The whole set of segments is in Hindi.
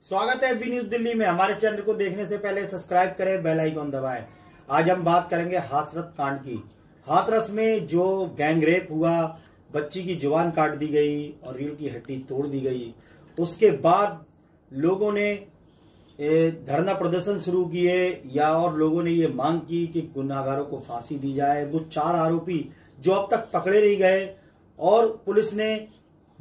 स्वागत है वी न्यूज दिल्ली में। हमारे चैनल को देखने से पहले सब्सक्राइब करें, बेल आइकॉन दबाएं। आज हम बात करेंगे हाथरस कांड की। हाथरस में जो गैंगरेप हुआ, बच्ची की जुबान काट दी गई और रीढ़ की हड्डी तोड़ दी गई, उसके बाद लोगों ने धरना प्रदर्शन शुरू किए या और लोगों ने ये मांग की कि गुनाहगारों को फांसी दी जाए। वो 4 आरोपी जो अब तक पकड़े नहीं गए और पुलिस ने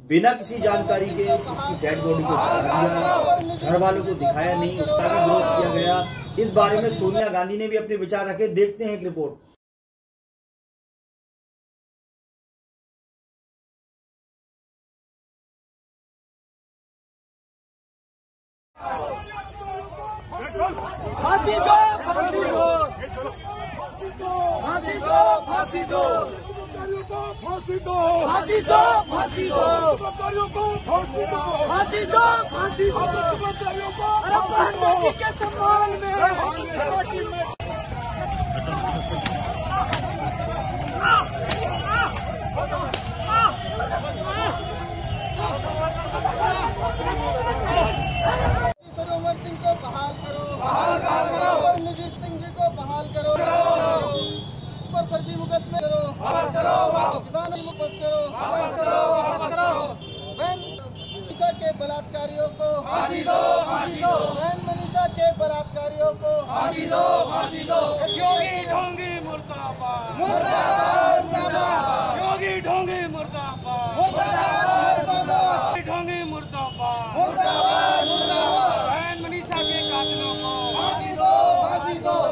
बिना किसी जानकारी के इसकी डेड बॉडी को दिया, घर वालों को दिखाया नहीं, उसका भी विरोध किया गया। इस बारे में सोनिया गांधी ने भी अपने विचार रखे। देखते हैं एक रिपोर्ट। फांसी दो, फांसी दो, फांसी दो, फांसी दो, फांसी दो, फांसी दो, फांसी दो, फांसी दो, फांसी दो, फांसी दो, प्रधानमंत्री के सम्मान में सिंह को बहाल करो, निजी सिंह जी को बहाल करो, पर फर्जी मुकदमे करो, किसानों को वापस करो, बहन मनीषा के बलात्कारियों को फांसी दो, बहन मनीषा के बलात्कारियों को फांसी दो, योगी ढोंगी मुर्दाबाद, योगी ढोंगी मुर्दाबाद, ढोंगी मुर्दाबाद, बहन मनीषा के कातिलों को फांसी दो,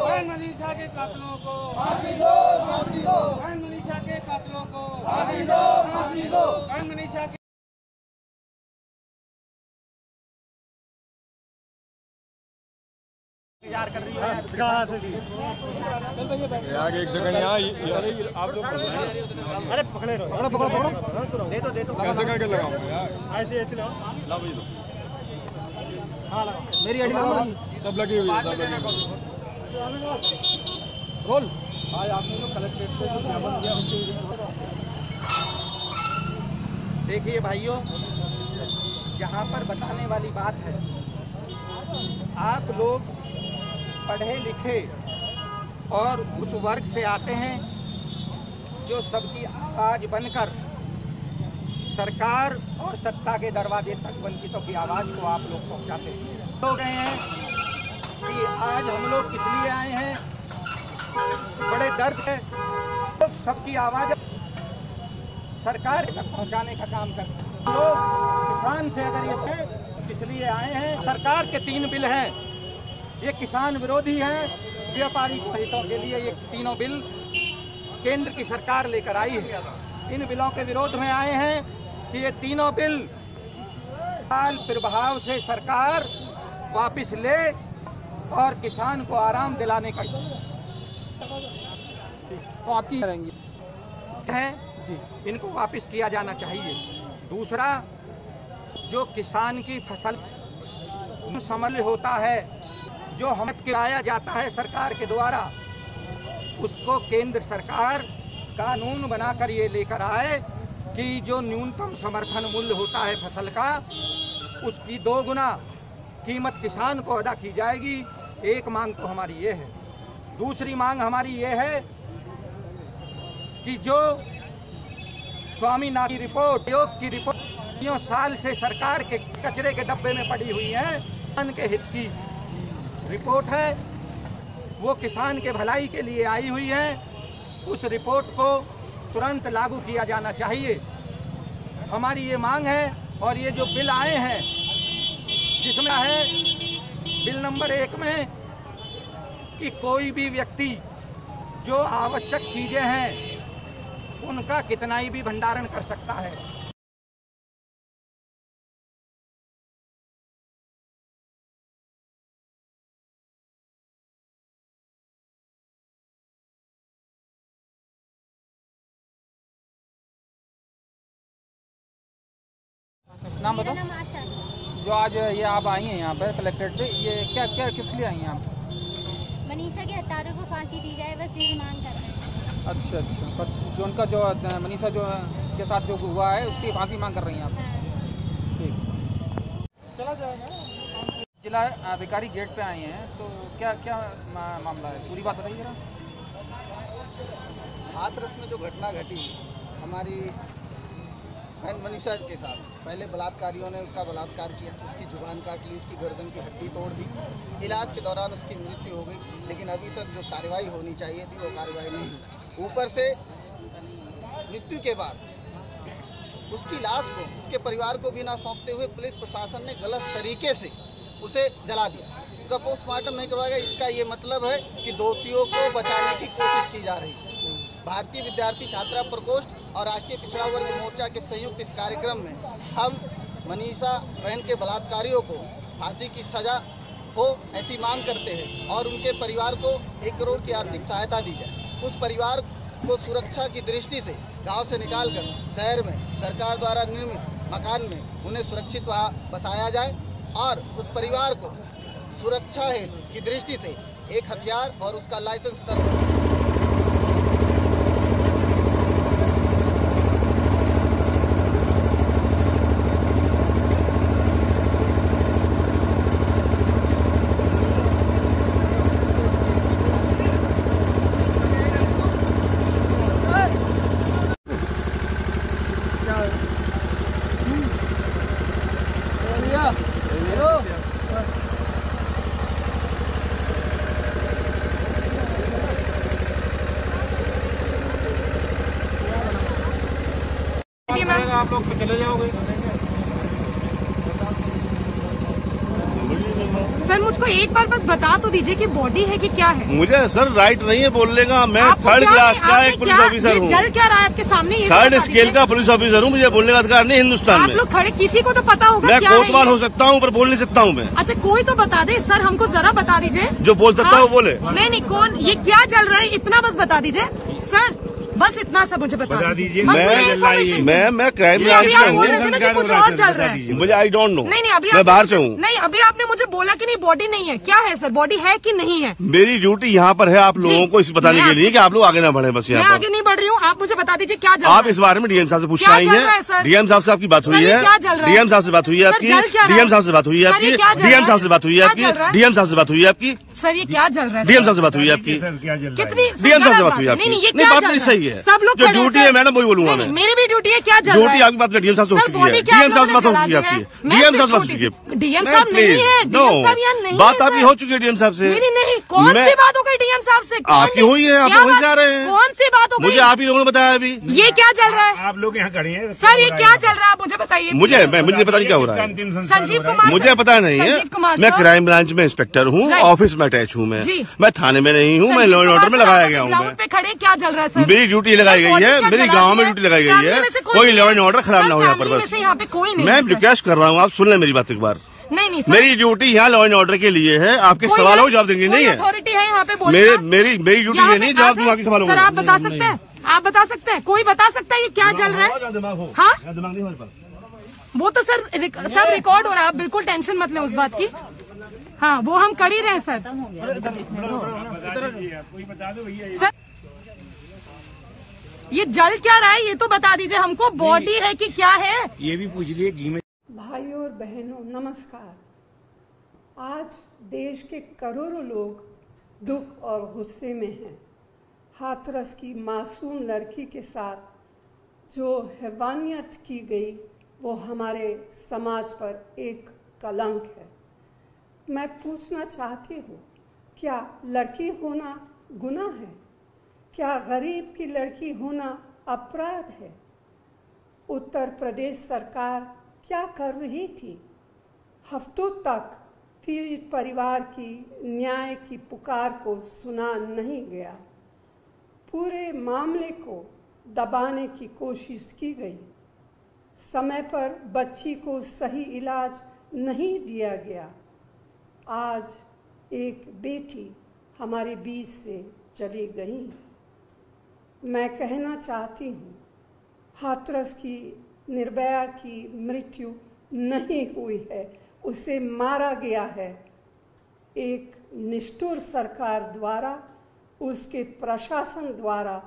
बहन मनीषा के कातिलों को फांसी दो, बहन मनीषा के कातिलों को फांसी दो, बहन मनीषा के इंतजार कर रही है। आगे एक सेकंड यहाँ आप लोग अरे पकड़े रहो, पकड़ो दे दो कैसे करके लगाऊंगा यार? ऐसे लाओ भाई लो। हाँ लगाओ, मेरी आईडी लगाओ, सब लगी हुई है, सब लगी हुई रोल। आज आपने जो कलेक्ट्रेट से जो ज्ञापन दिया देखिए भाइयों, यहाँ पर बताने वाली बात है, आप लोग पढ़े लिखे और उस वर्ग से आते हैं जो सबकी आवाज बनकर सरकार और सत्ता के दरवाजे तक वंचितों की आवाज को आप लोग पहुंचाते हैं। हो गए हैं कि आज हम लोग किस लिए आए हैं, बड़े दर्द है, लोग सबकी आवाज सरकार तक पहुंचाने का काम करते हैं। लोग किसान से अगर ये किस लिए आए हैं, सरकार के 3 बिल हैं, ये किसान विरोधी हैं, व्यापारी हितों के लिए ये तीनों बिल केंद्र की सरकार लेकर आई है। इन बिलों के विरोध में आए हैं कि ये तीनों बिल काल प्रभाव से सरकार वापस ले और किसान को आराम दिलाने का तो आपकी करेंगे है जी, इनको वापस किया जाना चाहिए। दूसरा, जो किसान की फसल समल होता है, जो हमें खिलाया जाता है सरकार के द्वारा, उसको केंद्र सरकार कानून बनाकर ये लेकर आए कि जो न्यूनतम समर्थन मूल्य होता है फसल का, उसकी 2 गुना कीमत किसान को अदा की जाएगी। एक मांग तो हमारी ये है। दूसरी मांग हमारी ये है कि जो स्वामीनाथन की रिपोर्ट, आयोग की रिपोर्ट 9 साल से सरकार के कचरे के डब्बे में पड़ी हुई है, किसान के हित की रिपोर्ट है, वो किसान के भलाई के लिए आई हुई है, उस रिपोर्ट को तुरंत लागू किया जाना चाहिए। हमारी ये मांग है। और ये जो बिल आए हैं, जिसमें है बिल नंबर 1 में कि कोई भी व्यक्ति जो आवश्यक चीज़ें हैं उनका कितना ही भी भंडारण कर सकता है। नाम बताओ। मेरा नाम आशा है। जो आज ये आप आई हैं यहाँ पर कलेक्ट्रेट पे, ये क्या क्या किस लिए आई हैं आप? मनीषा के हत्यारों को फांसी दी जाए, बस यही मांग कर रहे हैं। अच्छा, बस जो उनका जो मनीषा जो के साथ जो हुआ है उसकी फांसी मांग कर रही हैं आप? हाँ। ठीक। चला जाएगा। जिला अधिकारी गेट पे आए हैं, तो क्या क्या मामला है, पूरी बात बताइए जरा। हाथरस में जो घटना घटी हमारी बहन मनीषा के साथ, पहले बलात्कारियों ने उसका बलात्कार किया, उसकी जुबान काट ली, उसकी गर्दन की हड्डी तोड़ दी, इलाज के दौरान उसकी मृत्यु हो गई, लेकिन अभी तक जो कार्रवाई होनी चाहिए थी वो कार्रवाई नहीं हुई। ऊपर से मृत्यु के बाद उसकी लाश को उसके परिवार को भी ना सौंपते हुए पुलिस प्रशासन ने गलत तरीके से उसे जला दिया। उनका पोस्टमार्टम नहीं करवाया गया। इसका ये मतलब है कि दोषियों को बचाने की कोशिश की जा रही है। भारतीय विद्यार्थी छात्रा प्रकोष्ठ और राष्ट्रीय पिछड़ा वर्ग मोर्चा के संयुक्त इस कार्यक्रम में हम मनीषा बहन के बलात्कारियों को फांसी की सजा हो ऐसी मांग करते हैं और उनके परिवार को 1 करोड़ की आर्थिक सहायता दी जाए। उस परिवार को सुरक्षा की दृष्टि से गांव से निकालकर शहर में सरकार द्वारा निर्मित मकान में उन्हें सुरक्षित वहाँ बसाया जाए और उस परिवार को सुरक्षा हेतु की दृष्टि से एक हथियार और उसका लाइसेंस आप लोग चले जाओगे। सर मुझको एक बार बस बता तो दीजिए कि बॉडी है कि क्या है। मुझे सर राइट नहीं है बोलने का। मैं थर्ड क्लास का एक पुलिस ऑफिसर हूँ। जल क्या रहा है आपके सामने? थर्ड स्केल का पुलिस ऑफिसर हूँ। मुझे बोलने का अधिकार नहीं हिंदुस्तान में। आप लोग खड़े, किसी को तो पता होगा। मैं कोतवाल हो सकता हूँ पर बोल नहीं सकता हूँ मैं। अच्छा कोई तो बता दे सर, हमको जरा बता दीजिए। जो बोल सकता है वो बोले। नहीं कौन, ये क्या चल रहा है इतना बस बता दीजिए सर, बस इतना सब मुझे बता दीजिए। मैं क्राइम ब्रांच में हूँ। कुछ और चल रहा है मुझे आई डोंट नो। नहीं अभी मैं बाहर से हूँ। नहीं अभी आपने मुझे बोला कि नहीं बॉडी नहीं है। क्या है सर, बॉडी है कि नहीं है? मेरी ड्यूटी यहाँ पर है आप लोगों को इस बताने के लिए कि आप लोग आगे ना बढ़े। बस यहाँ आगे नहीं बढ़ रही हूँ, आप मुझे बता दीजिए क्या चल रहा है। आप इस बारे में डीएम साहब से पूछना ही है। डीएम साहब से आपकी बात हुई है? डीएम साहब से बात हुई है आपकी? डीएम साहब से बात हुई है आपकी? डीएम साहब से बात हुई है आपकी? डीएम साहब से बात हुई है आपकी? सर ये क्या चल रहा है? डीएम साहब से बात हुई है आपकी? कितनी डीएम साहब से बात हुई है आपकी? नहीं बात नहीं सही है। सब लोग जो ड्यूटी है मैडम वही बोलूंगा मैं। मेरी भी ड्यूटी है। क्या चल रहा है? ड्यूटी आपकी बात डीएम साहब से हो चुकी है। डीएम साहब से बात हो चुकी है आपकी। डीएम साहब से बात हो चुकी है। डीएम साहब नहीं है। डीएम साहब यहाँ नहीं है। बात आपकी हो चुकी है डीएम साहब से। मेरी नहीं। कौन सी बात हो गई डीएम साहब से? आपकी हुई है। आप वहीं जा रहे हैं। कौन सी बात हो गई? मुझे आप ही लोगों ने बताया अभी। ये क्या चल रहा है? आप लोग यहाँ खड़े हैं सर, ये क्या चल रहा है मुझे बताइए। मुझे पता नहीं क्या हो रहा है। संजीव कुमार, मुझे पता नहीं है। मैं क्राइम ब्रांच में इंस्पेक्टर हूँ, ऑफिस में अटैच हूँ। मैं थाने में नहीं हूँ, मैं लॉ एंड ऑर्डर में लगाया गया हूँ। ग्राउंड पे खड़े क्या चल रहा है सर? मेरी ड्यूटी लगाई गई है, मेरी गाँव में ड्यूटी लगाई गई है। कोई लॉ एंड ऑर्डर खराब ना हो यहाँ पर। बस यहाँ पे कोई नहीं। मैं रिक्वेस्ट कर रहा हूँ, आप सुन लें मेरी बात एक बार। नहीं सर, मेरी ड्यूटी यहाँ लॉ एंड ऑर्डर के लिए है। आपके सवालों को जवाब देंगे नहीं है। अथॉरिटी है यहाँ पे मेरी ड्यूटी ये नहीं जवाब दूंगा आपके सवालों को। सर आप बता सकते हैं? आप बता सकते हैं? कोई बता सकता है ये क्या चल रहा है? हाँ वो तो सर सब रिकॉर्ड हो रहा है। आप बिल्कुल टेंशन मत लें उस बात की। हाँ वो हम कर ही रहे हैं सर। सर ये जल क्या रहा है ये तो बता दीजिए हमको। बॉडी है कि क्या है ये भी पूछ लिए। घी में भाइयों और बहनों नमस्कार। आज देश के करोड़ों लोग दुख और गुस्से में हैं। हाथरस की मासूम लड़की के साथ जो हैवानियत की गई वो हमारे समाज पर एक कलंक है। मैं पूछना चाहती हूँ, क्या लड़की होना गुनाह है? क्या गरीब की लड़की होना अपराध है? उत्तर प्रदेश सरकार क्या कर रही थी? हफ्तों तक पीड़ित परिवार की न्याय की पुकार को सुना नहीं गया। पूरे मामले को दबाने की कोशिश की गई। समय पर बच्ची को सही इलाज नहीं दिया गया। आज एक बेटी हमारे बीच से चली गई। मैं कहना चाहती हूँ, हाथरस की निर्भया की मृत्यु नहीं हुई है, उसे मारा गया है एक निष्ठुर सरकार द्वारा, उसके प्रशासन द्वारा,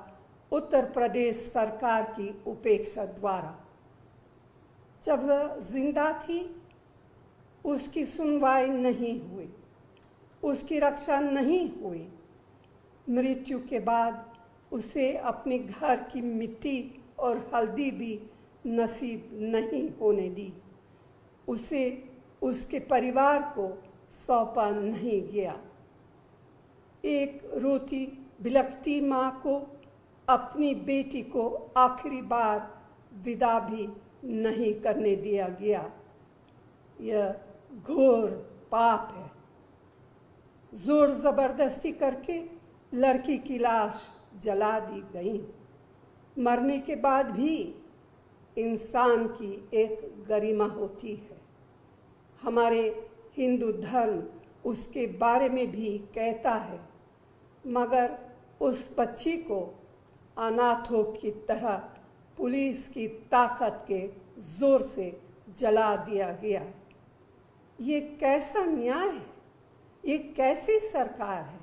उत्तर प्रदेश सरकार की उपेक्षा द्वारा। जब वह जिंदा थी उसकी सुनवाई नहीं हुई, उसकी रक्षा नहीं हुई। मृत्यु के बाद उसे अपने घर की मिट्टी और हल्दी भी नसीब नहीं होने दी। उसे उसके परिवार को सौंपा नहीं गया। एक रोती बिलखती माँ को अपनी बेटी को आखिरी बार विदा भी नहीं करने दिया गया। यह घोर पाप है। जोर जबरदस्ती करके लड़की की लाश जला दी गई। मरने के बाद भी इंसान की एक गरिमा होती है। हमारे हिंदू धर्म उसके बारे में भी कहता है, मगर उस बच्ची को अनाथों की तरह पुलिस की ताकत के जोर से जला दिया गया। ये कैसा न्याय है? ये कैसी सरकार है?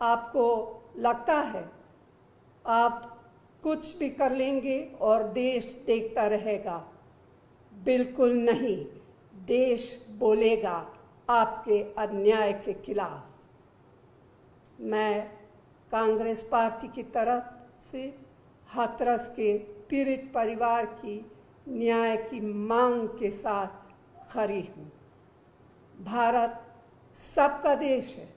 आपको लगता है आप कुछ भी कर लेंगे और देश देखता रहेगा? बिल्कुल नहीं। देश बोलेगा आपके अन्याय के खिलाफ। मैं कांग्रेस पार्टी की तरफ से हाथरस के पीड़ित परिवार की न्याय की मांग के साथ खड़ी हूँ। भारत सबका देश है।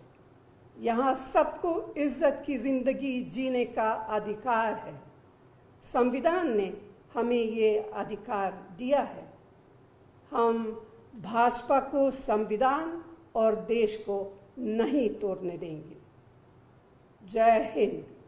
यहाँ सबको इज्जत की जिंदगी जीने का अधिकार है। संविधान ने हमें ये अधिकार दिया है। हम भाजपा को संविधान और देश को नहीं तोड़ने देंगे। जय हिंद।